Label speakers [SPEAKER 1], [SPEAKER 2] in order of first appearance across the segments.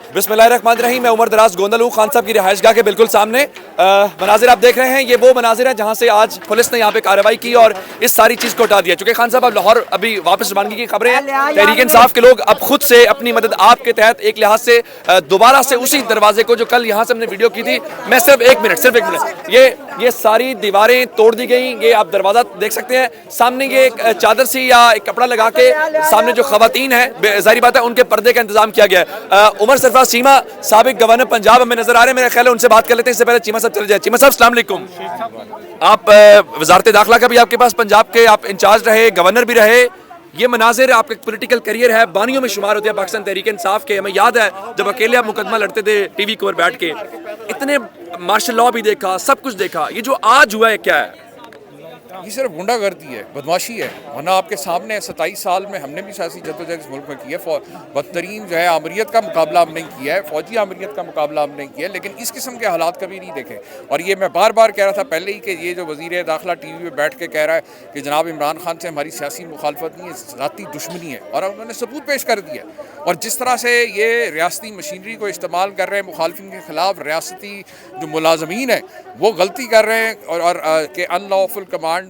[SPEAKER 1] बिस्मिल्लाहिर्रहमानिर्रहीम। मैं उमर दराज गोंदल हूँ खान साहब की रिहाइशगाह के बिल्कुल सामने। मनाजिर आप देख रहे हैं, ये वो मनाजिर हैं जहाँ से आज पुलिस ने यहाँ पे कार्रवाई की और इस सारी चीज़ को हटा दिया। चूँकि खान साहब अब लाहौर अभी वापस रवानगी की खबरें हैं, तहरीक इंसाफ के लोग अब खुद से अपनी मदद आपके तहत एक लिहाज से दोबारा से उसी दरवाजे को जो कल यहाँ से हमने वीडियो की थी, मैं सिर्फ एक मिनट ये सारी दीवारें तोड़ दी गई। ये आप दरवाज़ा देख सकते हैं, सामने ये एक चादर सी या एक कपड़ा लगा के सामने जो खवातीन है, जाहिर बात है उनके पर्दे का इंतजाम किया गया है। उमर सरफराज चीमा साबिक गवर्नर पंजाब हमें नजर आ रहे हैं, मेरा ख्याल है उनसे बात कर लेते हैं। इससे पहले चीमा साहब चले जाए। चीमा साहब अस्सलाम वालेकुम। आप वजारत दाखिला का भी आपके पास पंजाब के आप इंचार्ज रहे, गवर्नर भी रहे। ये मनाजिर आपका पॉलिटिकल करियर है, बानियों में शुमार होते हैं पाकिस्तान तहरीक इंसाफ के। हमें याद है जब अकेले आप मुकदमा लड़ते थे टीवी के ऊपर बैठ के, इतने मार्शल लॉ भी देखा, सब कुछ देखा। ये जो आज हुआ है क्या है?
[SPEAKER 2] ये सिर्फ गुंडागर्दी है, बदमाशी है। वरना आपके सामने 27 साल में हमने भी सियासी जद्दोजहद इस मुल्क में की है। बदतरीन जो है आमरीत का मुकाबला हमने किया है, फौजी आमरीत का मुकाबला हमने किया है, लेकिन इस किस्म के हालात कभी नहीं देखे। और ये मैं बार बार कह रहा था पहले ही कि ये जो वज़ीर दाखिला टीवी पे बैठ के कह रहा है कि जनाब इमरान खान से हमारी सियासी मुखालफत नहीं है, ज़ाती दुश्मनी है, और उन्होंने सबूत पेश कर दिया। और जिस तरह से ये रियासती मशीनरी को इस्तेमाल कर रहे हैं मुखालफिन के खिलाफ, रियासती जो मुलाजमीन है वो गलती कर रहे हैं और के अनलॉफुल कमांड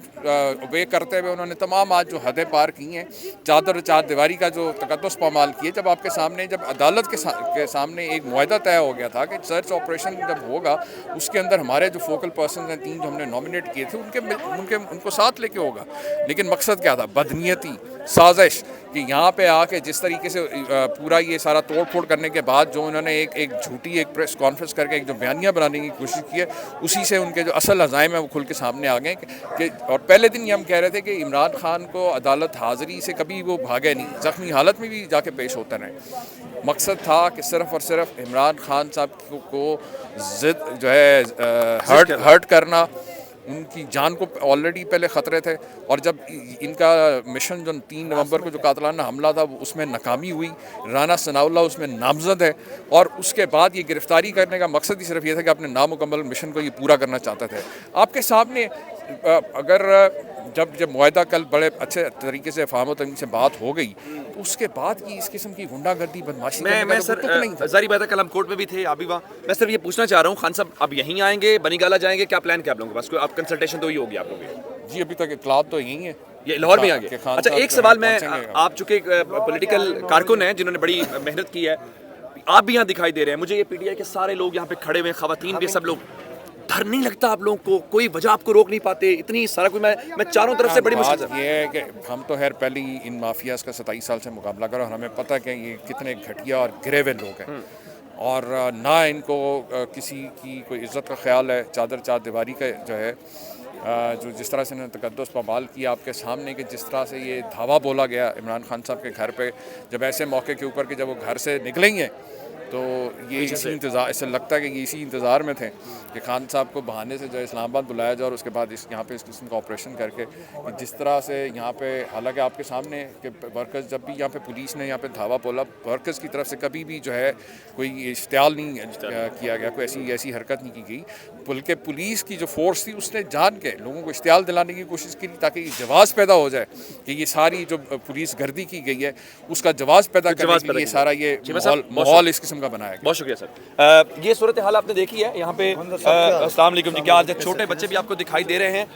[SPEAKER 2] वे करते हुए उन्होंने तमाम आज जो हदें पार की हैं, चादर चार दीवारी का जो तकद्दुस पामाल किए। जब आपके सामने, जब अदालत के सामने एक मुआहदा तय हो गया था कि सर्च ऑपरेशन जब होगा उसके अंदर हमारे जो फोकल पर्सन हैं 3 जो हमने नॉमिनेट किए थे उनको साथ लेके होगा। लेकिन मकसद क्या था? बदनीयती, साजिश, कि यहाँ पे आके जिस तरीके से पूरा ये सारा तोड़ फोड़ करने के बाद जो उन्होंने एक झूठी एक प्रेस कॉन्फ्रेंस करके एक जो बयानिया बनाने की कोशिश की है, उसी से उनके जो असल अज़ाइम है वो खुल के सामने आ गए कि और पहले दिन ये हम कह रहे थे कि इमरान खान को अदालत हाज़िरी से कभी वो भागे नहीं, ज़ख्मी हालत में भी जाके पेश होते रहे। मकसद था कि सिर्फ़ और सिर्फ इमरान खान साहब को ज़िद जो है हर्ट करना। उनकी जान को ऑलरेडी पहले ख़तरे थे, और जब इनका मिशन जो 3 नवंबर को जो कातलाना हमला था उसमें नाकामी हुई, राना सनाउल्लाह उसमें नामजद है, और उसके बाद ये गिरफ्तारी करने का मकसद ही सिर्फ ये था कि अपने नामुकम्मल मिशन को ये पूरा करना चाहते थे। आपके सामने अगर जब मुआहदा कल बड़े अच्छे तरीके से फ़हम तमीम से बात हो गई, तो उसके बाद की इस किस्म की गुंडागर्दी बदमाशी
[SPEAKER 1] मैं सर जारी बात है, कल हम कोर्ट में भी थे, आप भी वहाँ। मैं सिर्फ ये पूछना चाह रहा हूँ, खान साहब आप यहीं आएंगे, बनीगाला जाएंगे, क्या प्लान क्या आप लोगों के पास? कोई आप कंसल्टेशन तो ही होगी आप लोगों की?
[SPEAKER 2] जी अभी तक इतलात तो यही है,
[SPEAKER 1] ये लाहौर में आ गए। अच्छा, एक सवाल मैं, आप चूँकि पॉलिटिकल कारकुन हैं जिन्होंने बड़ी मेहनत की है, आप भी यहाँ दिखाई दे रहे हैं, मुझे ये PTI के सारे लोग यहाँ पे खड़े हुए, खवातीन भी, सब लोग, डर नहीं लगता आप लोगों को? कोई वजह आपको रोक नहीं पाते? इतनी सारा कोई मैं चारों तरफ से बड़ी मुश्किल
[SPEAKER 2] ये है कि हम तो खैर पहले ही इन माफियाज का 27 साल से मुकाबला करो, और हमें पता है कि ये कितने घटिया और गिरे हुए लोग हैं, और ना इनको किसी की कोई इज्जत का ख्याल है। चार दीवारी का जो है जो जिस तरह से इन्होंने तकद्दुस पामाल किया आपके सामने, कि जिस तरह से ये धावा बोला गया इमरान खान साहब के घर पे, जब ऐसे मौके के ऊपर कि जब वो घर से निकलेंगे तो ये इसी इंतज़ार, ऐसा लगता है कि ये इसी इंतज़ार में थे कि खान साहब को बहाने से जो इस्लामाबाद बुलाया जाए और उसके बाद यहाँ पे इस किस्म का ऑपरेशन करके कि जिस तरह से यहाँ पे, हालांकि आपके सामने कि वर्कर्स, जब भी यहाँ पे पुलिस ने यहाँ पे धावा बोला, वर्कर्स की तरफ से कभी भी जो है कोई इश्तियाल नहीं किया गया, कोई ऐसी हरकत नहीं की गई। बल्कि पुलिस की जो फोर्स थी उसने जान के लोगों को इश्तियाल दिलाने की कोशिश की ताकि जवाब पैदा हो जाए कि ये सारी जो पुलिस गर्दी की गई है उसका जवाब पैदा करने के लिए सारा ये माहौल इस का बनाया गया।
[SPEAKER 1] बहुत शुक्रिया सर। ये सूरत हाल आपने देखी है यहाँ पे। अस्सलाम वालेकुम जी, क्या हाल है? छोटे बच्चे भी आपको दिखाई दे रहे हैं,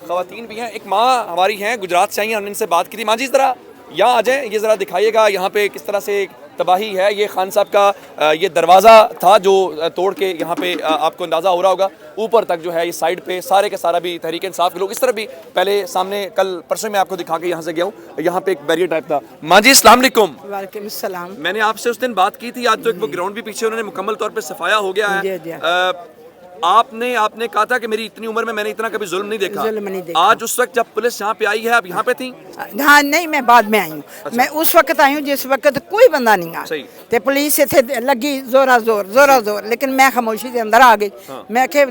[SPEAKER 1] खवातीन भी हैं। एक माँ हमारी हैं गुजरात से आई हैं, हमने इनसे बात की थी। माँ जी ज़रा यहाँ आ जाएँ, ये ज़रा दिखाइएगा यहाँ पे किस तरह से तबाही है। ये खान साहब का ये दरवाज़ा था जो तोड़ के यहाँ पे आपको अंदाज़ा हो रहा होगा ऊपर तक जो है, इस साइड पे सारे के सारा भी तहरीक इंसाफ के लोग, इस तरफ भी पहले सामने कल परसों में आपको दिखा के यहाँ से गया हूँ, यहाँ पे एक बैरियर टाइप था। माँ जी अस्सलाम वालेकुम।
[SPEAKER 3] वालेकुम सलाम।
[SPEAKER 1] मैंने आपसे उस दिन बात की थी, आज तो एक वो ग्राउंड भी पीछे उन्होंने मुकम्मल तौर पे सफाया हो गया है। आपने कहा था कि मेरी इतनी उम्र में मैंने इतना कभी जुल्म नहीं देखा। आज उस वक्त जब पुलिस यहाँ पे आई है, आप यहाँ पे थी?
[SPEAKER 3] हाँ नहीं, मैं बाद में आई हूँ। अच्छा। मैं उस वक्त आई हूँ जिस वक्त कोई बंदा नहीं आ, ते पुलिस इतने लगी जोर, लेकिन मैं खामोशी से अंदर आ गई। हाँ। मैं के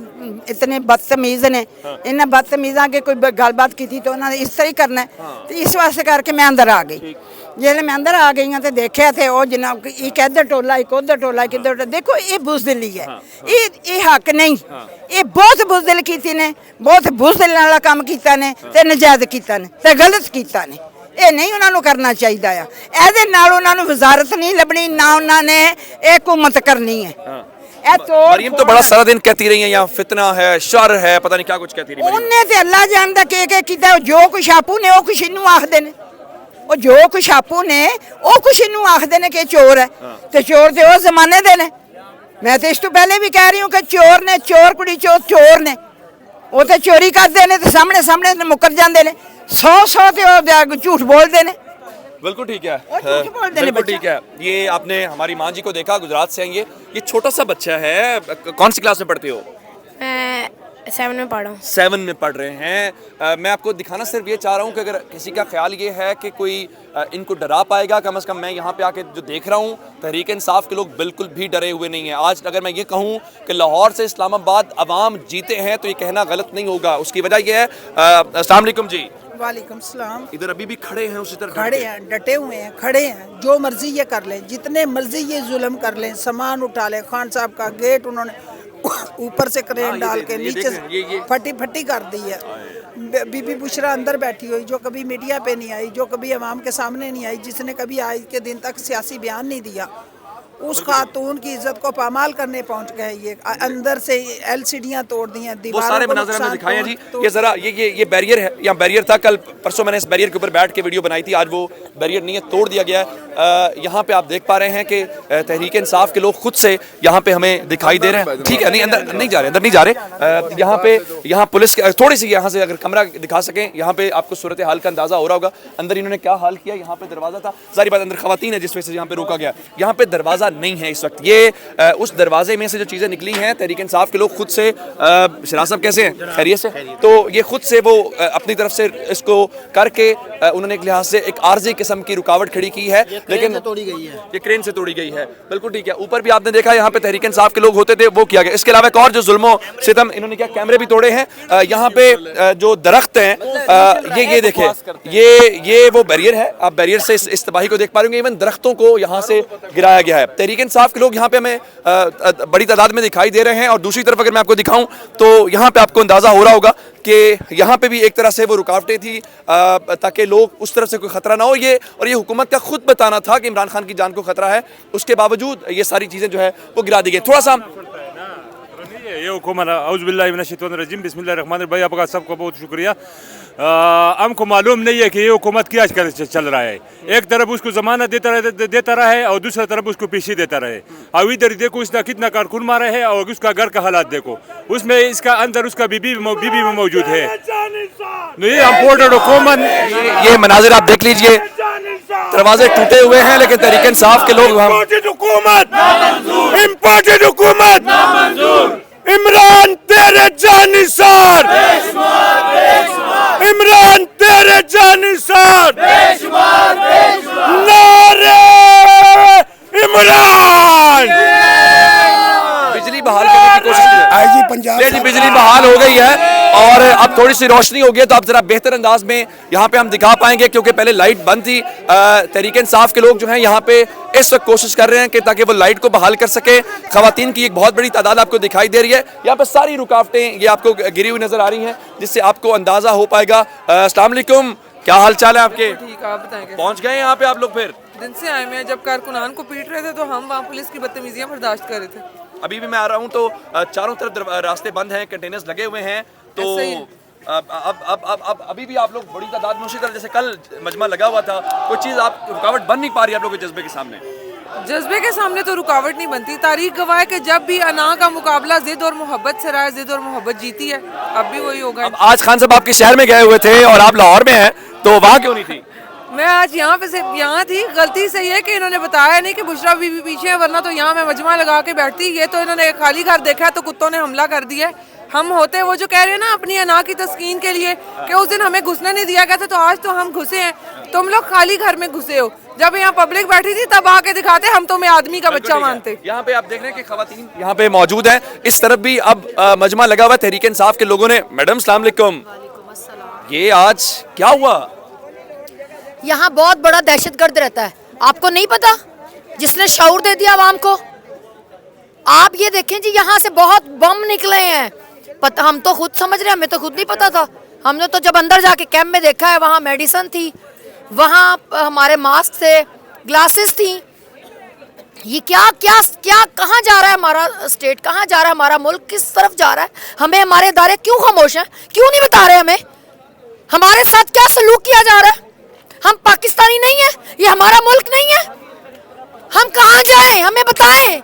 [SPEAKER 3] इतने बदतमीज ने, इन्हें बदतमीजा के कोई गलबात की थी तो उन्होंने इस तरह ही करना है। हाँ। तो इस वास्ते करके मैं अंदर आ गई। जिसले मैं अंदर आ गई तो देखा थे वो जनाब एक इधर टोला, एक उधर टोला, एक इधर। देखो ये बुजदिली है, ये हक नहीं, ये बहुत बुजदिल की ने, बहुत बुजदिल वाला काम किया ने, ते नजायज किया ने, ते गलत किया ने। ਇਹ ਨਹੀਂ ਉਹਨਾਂ ਨੂੰ ਕਰਨਾ ਚਾਹੀਦਾ ਆ। ਇਹਦੇ ਨਾਲ ਉਹਨਾਂ ਨੂੰ ਵਜ਼ਾਰਤ ਨਹੀਂ ਲੱਭਣੀ, ਨਾ ਉਹਨਾਂ ਨੇ ਇਹ हुकूमत करनी है।
[SPEAKER 1] मरियम तो बड़ा सारा दिन कहती रही है यहाँ फितना है, शर है, पता नहीं क्या कुछ कहती रही।
[SPEAKER 3] ਉਹਨੇ ਤੇ ਅੱਲਾ ਜਾਣਦਾ ਕਿ ਕੀਤਾ, ਜੋ ਕੁਛ ਆਪੂ ਨੇ ਉਹ ਕੁਛ ਇਹਨੂੰ ਆਖਦੇ ਨੇ, ਉਹ ਜੋ ਕੁਛ ਆਪੂ ਨੇ ਉਹ ਕੁਛ ਇਹਨੂੰ ਆਖਦੇ ਨੇ ਕਿ ਚੋਰ ਹੈ, ਤੇ ਚੋਰ ਤੇ ਉਹ ਜ਼ਮਾਨੇ ਦੇ ਨੇ। ਮੈਂ ਤੇ ਇਸ ਤੋਂ ਪਹਿਲੇ ਵੀ ਕਹਿ ਰਹੀ ਹਾਂ ਕਿ ਚੋਰ ਨੇ, ਚੋਰ ਕੁੜੀ ਚੋਰ ਨੇ, ਉਹ ਤੇ ਚੋਰੀ ਕਰਦੇ ਨੇ ਤੇ ਸਾਹਮਣੇ मुकर ਜਾਂਦੇ ਨੇ, 100 ਤੇ ਉਹ ਝੂਠ ਬੋਲਦੇ ਨੇ।
[SPEAKER 1] बिल्कुल ठीक है, बिल्कुल ठीक है। ये आपने हमारी माँ जी को देखा, गुजरात से हैं ये छोटा सा बच्चा है, कौन सी क्लास में पढ़ते हो?
[SPEAKER 4] मैं 7 में पढ़ रहा हूँ।
[SPEAKER 1] 7 में पढ़ रहे हैं। मैं आपको दिखाना सिर्फ ये चाह रहा हूँ कि अगर किसी का ख्याल ये है कि कोई इनको डरा पाएगा, कम से कम मैं यहाँ पे आके जो देख रहा हूँ, तहरीक इंसाफ के लोग बिल्कुल भी डरे हुए नहीं हैं। आज अगर मैं ये कहूँ कि लाहौर से इस्लामाबाद अवाम जीते हैं तो ये कहना गलत नहीं होगा। उसकी वजह यह है, अस्सलाम वालेकुम जी।
[SPEAKER 5] वालेकुम सलाम।
[SPEAKER 1] इधर अभी भी खड़े हैं उसी तरह
[SPEAKER 5] खड़े हैं, डटे हुए हैं, खड़े हैं, जो मर्जी ये कर लें, जितने मर्जी ये जुल्म कर लें, सामान उठा लें। खान साहब का गेट उन्होंने ऊपर से क्रेन डाल के नीचे से फटी कर दी है। बीबी बुशरा अंदर बैठी हुई, जो कभी मीडिया पे नहीं आई, जो कभी अवाम के सामने नहीं आई, जिसने कभी आज के दिन तक सियासी बयान नहीं दिया, उस खातून की इज्जत को पामाल करने पहुंच गए। ये अंदर से LCDयां तोड़ दी हैं,
[SPEAKER 1] वो सारे मनाज़र हमने दिखाए हैं जी। ये जरा ये बैरियर है, यहाँ बैरियर था, कल परसों मैंने इस बैरियर के ऊपर बैठ के वीडियो बनाई थी, आज वो बैरियर नहीं है, तोड़ दिया गया है। यहाँ पे आप देख पा रहे हैं कि तहरीक इंसाफ के लोग खुद से यहाँ पे हमें दिखाई दे रहे हैं। ठीक है, नहीं अंदर नहीं जा रहे, अंदर नहीं जा रहे। यहाँ पे यहाँ पुलिस थोड़ी सी यहाँ से अगर कमरा दिखा सकें, यहाँ पे आपको सूरत हाल का अंदाजा हो रहा होगा। अंदर इन्होंने क्या हाल किया, यहाँ पे दरवाजा था, सारी बात अंदर खवातीन है जिस वजह से यहाँ पे रोका गया। यहाँ पे दरवाजा नहीं है इस वक्त, ये उस दरवाजे में से जो चीज़ें निकली हैं, तहरीक इंसाफ के लोग खुद से, शराज साहब कैसे हैं, खैरियत से, तो ये खुद से वो अपनी तरफ से इसको करके उन्होंने एक लिहाज से एक आर्जी किस्म की रुकावट खड़ी की है, लेकिन
[SPEAKER 6] तोड़ी गई है,
[SPEAKER 1] ये क्रेन से तोड़ी गई है। बिल्कुल ठीक है। ऊपर भी आपने देखा यहाँ पे तहरीक इंसाफ के लोग होते थे, वो किया गया। इसके अलावा एक और जो जुल्मो सितम इन्होंने क्या, कैमरे भी तोड़े हैं। यहाँ पे जो दरख्त हैं, ये देखें, ये वो बैरियर है, आप बैरियर से इस तबाही को देख पा रहे होंगे। इवन दरख्तों को यहाँ से गिराया गया है। तहरीक इंसाफ के लोग यहाँ पे हमें बड़ी तादाद में दिखाई दे रहे हैं। और दूसरी तरफ अगर मैं आपको दिखाऊं तो यहाँ पे आपको अंदाजा हो रहा होगा कि यहाँ पे भी एक तरह से वो रुकावटें थी ताकि लोग उस तरफ से कोई खतरा ना हो। ये हुकूमत का खुद बताना था कि इमरान खान की जान को खतरा है, उसके बावजूद ये सारी चीजें जो है वो गिरा दी गई। थोड़ा सा
[SPEAKER 7] ये हुकूमत औज़ुबिल्लाहिमिनश्शैतानिर्रजीम बिस्मिल्लाहिर्रहमानिर्रहीम। भाई आपका सबको बहुत शुक्रिया। हमको मालूम नहीं है कि ये हुकूमत क्या चल रहा है। एक तरफ उसको ज़मानत देता रहा है और दूसरा तरफ उसको पेशी देता रहे। अब इधर देखो इसने कितना कारकुन मारा है और उसका घर का हालात देखो, उसमें इसका अंदर उसका बीबी में मौजूद है। ये इम्पोर्टेड हुकूमत,
[SPEAKER 1] ये मनाजिर आप देख लीजिए, दरवाजे टूटे हुए हैं लेकिन तहरीक इंसाफ के लोग
[SPEAKER 8] इम्पोर्टेड हुकूमत इमरान तेरे जानिसार, इमरान तेरे जानिसार, नारे इमरान।
[SPEAKER 1] बिजली बहाल करने की कोशिश की जी, बिजली बहाल हो गई है और अब थोड़ी सी रोशनी हो गई है, तो अब जरा बेहतर अंदाज में यहाँ पे हम दिखा पाएंगे, क्योंकि पहले लाइट बंद थी। तहरीक इंसाफ के लोग जो हैं यहाँ पे इस वक्त कोशिश कर रहे हैं कि ताकि वो लाइट को बहाल कर सके। खवातीन की एक बहुत बड़ी तादाद आपको दिखाई दे रही है। यहाँ पे सारी रुकावटें ये आपको गिरी हुई नजर आ रही हैं, जिससे आपको अंदाजा हो पाएगा। अस्सलाम वालेकुम, क्या हाल चाल है आपके?
[SPEAKER 9] ठीक, आप बताएं।
[SPEAKER 1] पहुँच गए यहाँ पे आप लोग? फिर
[SPEAKER 9] दिन से आए हैं, जब कारकुनान को पीट रहे थे तो हम वहाँ पुलिस की बदतमीजियाँ बर्दाश्त कर रहे थे।
[SPEAKER 1] अभी भी मैं आ रहा हूँ तो चारों तरफ रास्ते बंद हैं, कंटेनर्स लगे हुए हैं, तो अब अभी भी आप लोग बड़ी तादाद में उसी तरह जैसे कल मजमा लगा हुआ था, कोई चीज़ आप रुकावट बन नहीं पा रही आप लोगों के जज्बे के सामने?
[SPEAKER 9] जज्बे के सामने तो रुकावट नहीं बनती। तारीख गवाह है कि जब भी अना का मुकाबला जिद और मोहब्बत से रहा है, जिद और मोहब्बत जीती है। अब भी वही होगा।
[SPEAKER 1] आज खान साहब आपके शहर में गए हुए थे और आप लाहौर में हैं, तो वहाँ क्यों नहीं थी?
[SPEAKER 9] मैं आज यहाँ थी। गलती से ये कि इन्होंने बताया नहीं कि बुशरा बीबी पीछे है, वरना तो यहाँ मैं मजमा लगा के बैठती। ये तो इन्होंने खाली घर देखा है तो कुत्तों ने हमला कर दिया। हम होते वो जो कह रहे हैं ना अपनी अना की तस्कीन के लिए कि उस दिन हमें घुसने नहीं दिया गया था, तो आज तो हम घुसे हैं। तुम लोग खाली घर में घुसे हो। जब यहाँ पब्लिक बैठी थी तब आके दिखाते हम तुम्हें आदमी का बच्चा मानते।
[SPEAKER 1] यहाँ पे आप देख रहे हैं कि खवातीन यहाँ पे मौजूद है। इस तरफ भी अब मजमा लगा हुआ है। तहरीक इंसाफ के लोगों ने, मैडम अस्सलाम वालेकुम, ये आज क्या हुआ?
[SPEAKER 10] यहाँ बहुत बड़ा दहशतगर्द रहता है, आपको नहीं पता? जिसने शऊर दे दिया आवाम को। आप ये देखें जी, यहाँ से बहुत बम निकले हैं। पता, हम तो खुद समझ रहे हैं, हमें तो खुद नहीं पता था। हमने तो जब अंदर जाके कैंप में देखा है, वहाँ मेडिसिन थी, वहाँ हमारे मास्क थे, ग्लासेस थी। ये क्या क्या क्या कहाँ जा रहा है हमारा स्टेट, कहाँ जा रहा है हमारा मुल्क, किस तरफ जा रहा है? हमें हमारे इदारे क्यों खामोश हैं, क्यों नहीं बता रहे हमें हमारे साथ क्या सलूक किया जा रहा है? हम पाकिस्तानी नहीं है, ये हमारा मुल्क नहीं है, हम कहाँ जाएं? हमें बताएं,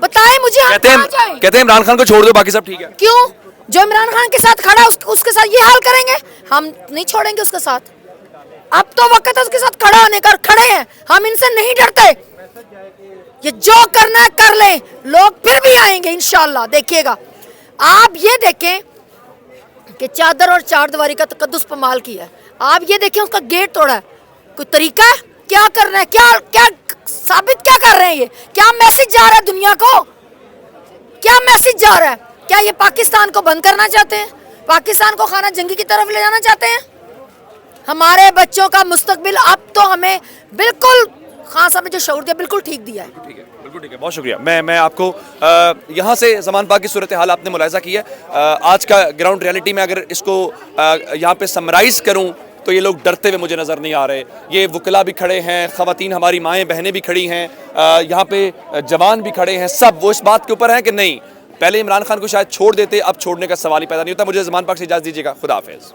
[SPEAKER 10] बताएं मुझे, हम कहाँ जाएं?
[SPEAKER 1] कहते हैं इमरान खान को छोड़ दो, बाकी सब ठीक है।
[SPEAKER 10] क्यों? जो इमरान खान के साथ खड़ा उसके साथ ये हाल करेंगे? हम नहीं छोड़ेंगे उसके साथ। अब तो वक्त है उसके साथ खड़ा होने का, खड़े हैं हम, इनसे नहीं डरते। ये जो करना है कर लें, लोग फिर भी आएंगे इंशाल्लाह, देखिएगा। आप ये देखें कि चादर और चारदीवारी का तकद्दुस पमाल किया है। आप ये देखें उसका गेट तोड़ा है, कोई तरीका है? क्या करना है, क्या क्या साबित क्या कर रहे हैं? ये क्या मैसेज जा रहा है दुनिया को, क्या मैसेज जा रहा है? क्या ये पाकिस्तान को बंद करना चाहते हैं? पाकिस्तान को खाना जंगी की तरफ ले जाना चाहते हैं? हमारे बच्चों का मुस्तकबिल अब तो हमें बिल्कुल, खान साहब ने जो शऊर दिया बिल्कुल ठीक दिया है।
[SPEAKER 1] ठीक है, बिल्कुल ठीक है, बहुत शुक्रिया। मैं आपको यहाँ से ज़मान पाक की सूरत हाल आपने मुलाहिज़ा की है। आज का ग्राउंड रियलिटी में अगर इसको यहाँ पे समराइज़ करूँ तो ये लोग डरते हुए मुझे नज़र नहीं आ रहे। ये वकला भी खड़े हैं, ख़वातीन हमारी माएँ बहनें भी खड़ी हैं, यहाँ पे जवान भी खड़े हैं, सब वो इस बात के ऊपर हैं कि नहीं, पहले इमरान खान को शायद छोड़ देते, अब छोड़ने का सवाल ही पैदा नहीं होता। मुझे ज़मान पाक से इजाज़त दीजिएगा, खुदा हाफ़िज़।